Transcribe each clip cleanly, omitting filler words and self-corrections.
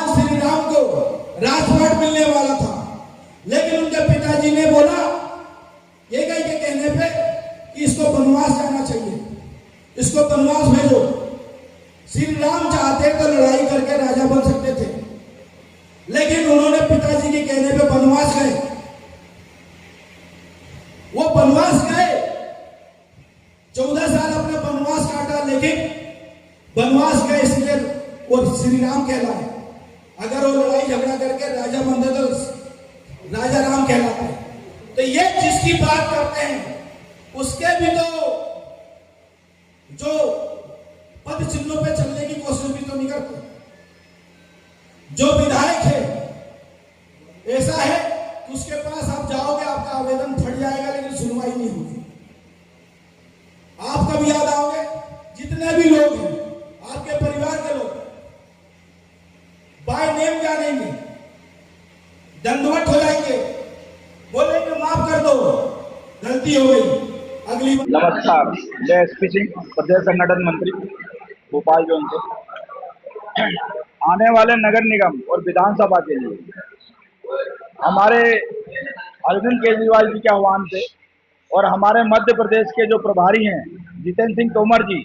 श्री राम को राजपाट मिलने वाला था, लेकिन उनके पिताजी ने बोला ये कहीं के कहने पे कि इसको वनवास जाना चाहिए, इसको वनवास भेजो। श्री राम चाहते तो लड़ाई करके राजा बन सकते थे, लेकिन उन्होंने पिताजी के कहने पे वनवास गए। वो वनवास गए, 14 साल अपने वनवास काटा, लेकिन वनवास गए इसलिए वो श्री राम कहलाए। अगर वो लड़ाई झगड़ा करके राजा बनते तो राजा राम कहलाते। तो ये जिसकी बात करते हैं उसके भी तो जो पद चिन्हों पे चलने की कोशिश भी तो नहीं करते। जो विधायक है ऐसा है कि उसके पास आप जाओगे, आपका आवेदन फट जाएगा, लेकिन सुनवाई नहीं होगी। आप कब याद आओगे? जितने भी लोग हैं, आपके परिवार के लोग बाय नेम जानेंगे, दंडवत हो जाएंगे, बोलेंगे माफ कर दो, गलती हो गई, अगली बार। नमस्कार, मैं एसपी सिंह, प्रदेश संगठन मंत्री भोपाल जोन से। आने वाले नगर निगम और विधानसभा के लिए हमारे अरविंद केजरीवाल जी के आह्वान पे और हमारे मध्य प्रदेश के जो प्रभारी हैं जितेंद्र सिंह तोमर जी,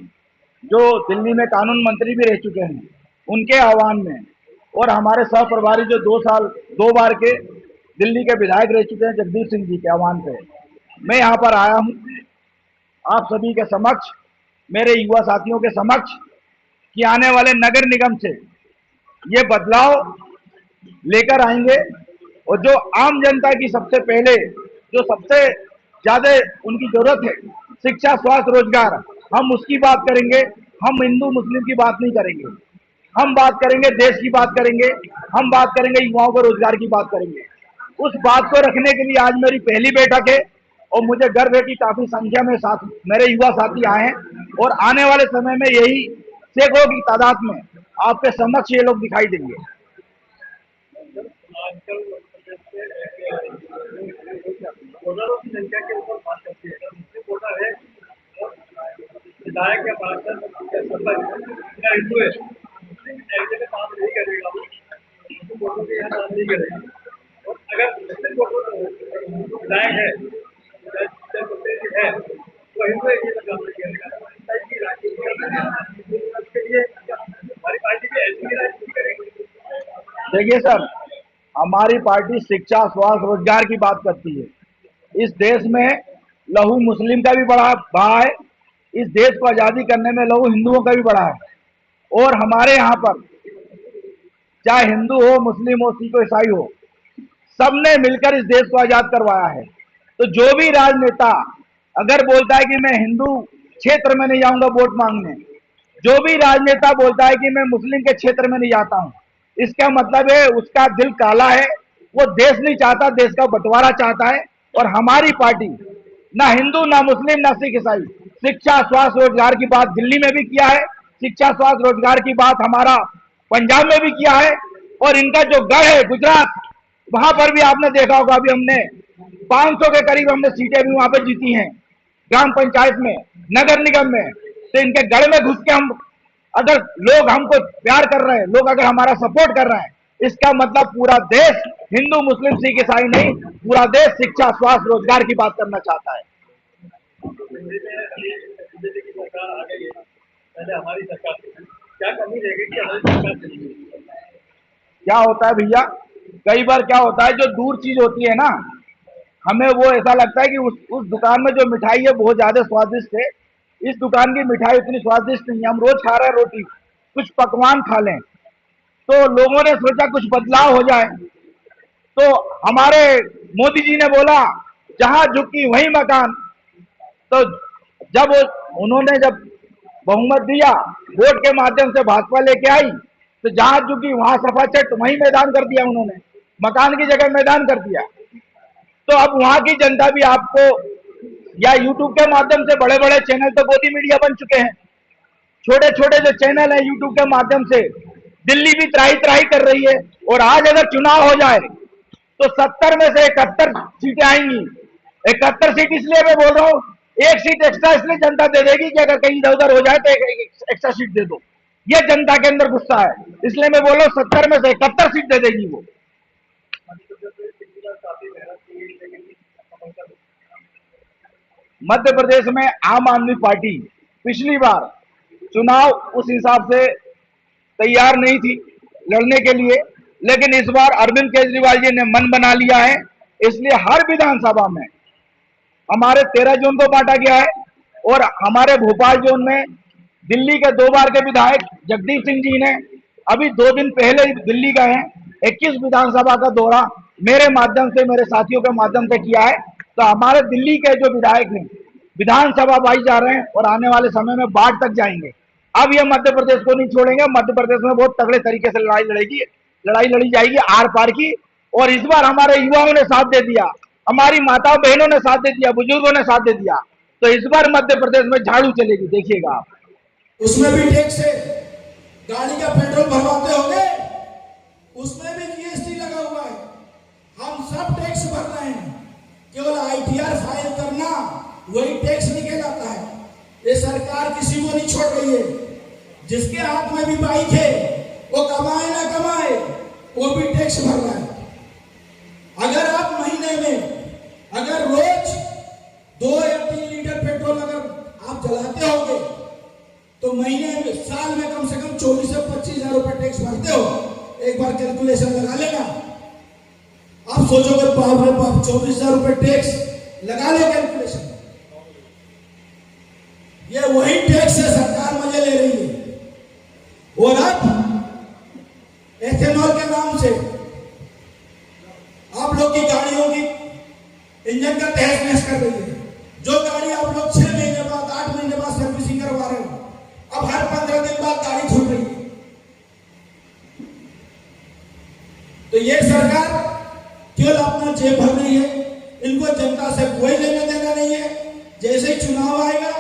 जो दिल्ली में कानून मंत्री भी रह चुके हैं, उनके आह्वान में, और हमारे सह प्रभारी जो 2 बार के दिल्ली के विधायक रह चुके हैं जगदीप सिंह जी के आह्वान पे मैं यहाँ पर आया हूँ आप सभी के समक्ष, मेरे युवा साथियों के समक्ष, कि आने वाले नगर निगम से ये बदलाव लेकर आएंगे और जो आम जनता की सबसे पहले जो सबसे ज्यादा उनकी जरूरत है, शिक्षा, स्वास्थ्य, रोजगार, हम उसकी बात करेंगे। हम हिंदू मुस्लिम की बात नहीं करेंगे, हम बात करेंगे देश की बात करेंगे, हम बात करेंगे युवाओं को रोजगार की बात करेंगे। उस बात को रखने के लिए आज मेरी पहली बैठक है और मुझे गर्व है कि काफी संख्या में साथ मेरे युवा साथी आए हैं और आने वाले समय में यही सैकड़ों की तादाद में आपके समक्ष ये लोग दिखाई देंगे। विधायक या पार्षद हिंदू है, ऐसे काम नहीं करेगा, वोटों के यहाँ काम नहीं करेगा। और अगर विधायक है वो हिंदू है, ये काम नहीं करेगा। हमारी पार्टी भी ऐसी राजनीति करेगी। देखिए सर, हमारी पार्टी शिक्षा, स्वास्थ्य, रोजगार की बात करती है। इस देश में लहू मुस्लिम का भी बहा है, इस देश को आजादी करने में लहू हिंदुओं का भी बड़ा है। और हमारे यहाँ पर चाहे हिंदू हो, मुस्लिम हो, सिख हो, ईसाई हो, सबने मिलकर इस देश को आजाद करवाया है। तो जो भी राजनेता अगर बोलता है कि मैं हिंदू क्षेत्र में नहीं जाऊंगा वोट मांगने, जो भी राजनेता बोलता है कि मैं मुस्लिम के क्षेत्र में नहीं जाता हूं, इसका मतलब है उसका दिल काला है, वो देश नहीं चाहता, देश का बंटवारा चाहता है। और हमारी पार्टी ना हिंदू, ना मुस्लिम, ना सिख, ईसाई, शिक्षा, स्वास्थ्य, रोजगार की बात दिल्ली में भी किया है, शिक्षा, स्वास्थ्य, रोजगार की बात हमारा पंजाब में भी किया है, और इनका जो गढ़ है गुजरात, वहां पर भी आपने देखा होगा, अभी हमने 500 के करीब हमने सीटें भी वहां पर जीती हैं, ग्राम पंचायत में, नगर निगम में। तो इनके गढ़ में घुस के हम, अगर लोग हमको प्यार कर रहे हैं, लोग अगर हमारा सपोर्ट कर रहे हैं, इसका मतलब पूरा देश हिंदू, मुस्लिम, सिख, ईसाई नहीं, पूरा देश शिक्षा, स्वास्थ्य, रोजगार की बात करना चाहता है। बीजेपी की सरकार आ गई है, पहले हमारी सरकार थी, क्या कमी रहेगी कि हमारी सरकार चलेगी? क्या होता है भैया, कई बार क्या होता है, जो दूर चीज होती है ना, हमें वो ऐसा लगता है कि उस दुकान में जो मिठाई है बहुत ज्यादा स्वादिष्ट है, इस दुकान की मिठाई उतनी स्वादिष्ट नहीं है, हम रोज खा रहे हैं रोटी, कुछ पकवान खा लें। तो लोगों ने सोचा कुछ बदलाव हो जाए, तो हमारे मोदी जी ने बोला जहां झुकी वहीं मकान। तो जब उन्होंने जब बहुमत दिया, वोट के माध्यम से भाजपा लेके आई, तो जहां झुकी वहां सफा चट, वहीं मैदान कर दिया उन्होंने, मकान की जगह मैदान कर दिया। तो अब वहां की जनता भी आपको, या यूट्यूब के माध्यम से बड़े बड़े चैनल तो गोदी मीडिया बन चुके हैं, छोटे छोटे जो चैनल है यूट्यूब के माध्यम से दिल्ली भी त्राही त्राही कर रही है। और आज अगर चुनाव हो जाए तो 70 में से 71 सीटें आएंगी। 71 सीट इसलिए मैं बोल रहा हूँ एक सीट एक्स्ट्रा इसलिए जनता दे देगी कि अगर कहीं इधर उधर हो जाए तो एक एक्स्ट्रा सीट दे दो। ये जनता के अंदर गुस्सा है, इसलिए मैं बोलो 70 में से 71 सीट दे देगी वो। मध्य प्रदेश में आम आदमी पार्टी पिछली बार चुनाव उस हिसाब से तैयार नहीं थी लड़ने के लिए, लेकिन इस बार अरविंद केजरीवाल जी ने मन बना लिया है, इसलिए हर विधानसभा में हमारे 13 जोन को बांटा गया है और हमारे भोपाल जोन में दिल्ली के 2 बार के विधायक जगदीप सिंह जी ने अभी 2 दिन पहले दिल्ली गए हैं, 21 विधानसभा का दौरा मेरे माध्यम से, मेरे साथियों के माध्यम से किया है। तो हमारे दिल्ली के जो विधायक हैं विधानसभा वाइज जा रहे हैं और आने वाले समय में बाढ़ तक जाएंगे। अब ये मध्य प्रदेश को नहीं छोड़ेंगे, मध्य प्रदेश में बहुत तगड़े तरीके से लड़ाई लड़ी जाएगी आर पार की। और इस बार हमारे युवाओं ने साथ दे दिया, हमारी माताओं बहनों ने साथ दे दिया, बुजुर्गों ने साथ दे दिया, तो इस बार मध्य प्रदेश में झाड़ू चलेगी, देखिएगा आप। उसमें भी टैक्स है, गाड़ी का पेट्रोल भरवाते होंगे उसमें भी जीएसटी लगा हुआ है। हम सब टैक्स भर रहे हैं, केवल आईटीआर फाइल करना वही टैक्स नहीं कहलाता है। ये सरकार किसी को नहीं छोड़ रही है। जिसके हाथ में भी बाइक है वो कमाए ना कमाए वो भी टैक्स भर रहा है। अगर आप महीने में अगर रोज 2 या 3 लीटर पेट्रोल अगर आप जलाते होंगे तो महीने में साल में कम से कम 24 से 25 हजार रुपए टैक्स भरते हो। एक बार कैलकुलेशन लगा लेना, आप सोचोगे बाप रे बाप 24 हजार रुपए टैक्स, लगा लो कैलकुलेशन। ये वही टैक्स है, सरकार मजे ले रही है। और अब एथेनॉल के नाम से आप लोग की गाड़ियों की इंजन का तहस नहस कर रही है। जो गाड़ी आप लोग 6 महीने बाद 8 महीने बाद सर्विसिंग करवा रहे हो, अब हर 15 दिन बाद गाड़ी छूट रही है। तो ये सरकार केवल अपना जेब भर रही है, इनको जनता से कोई लेना देना नहीं है। जैसे ही चुनाव आएगा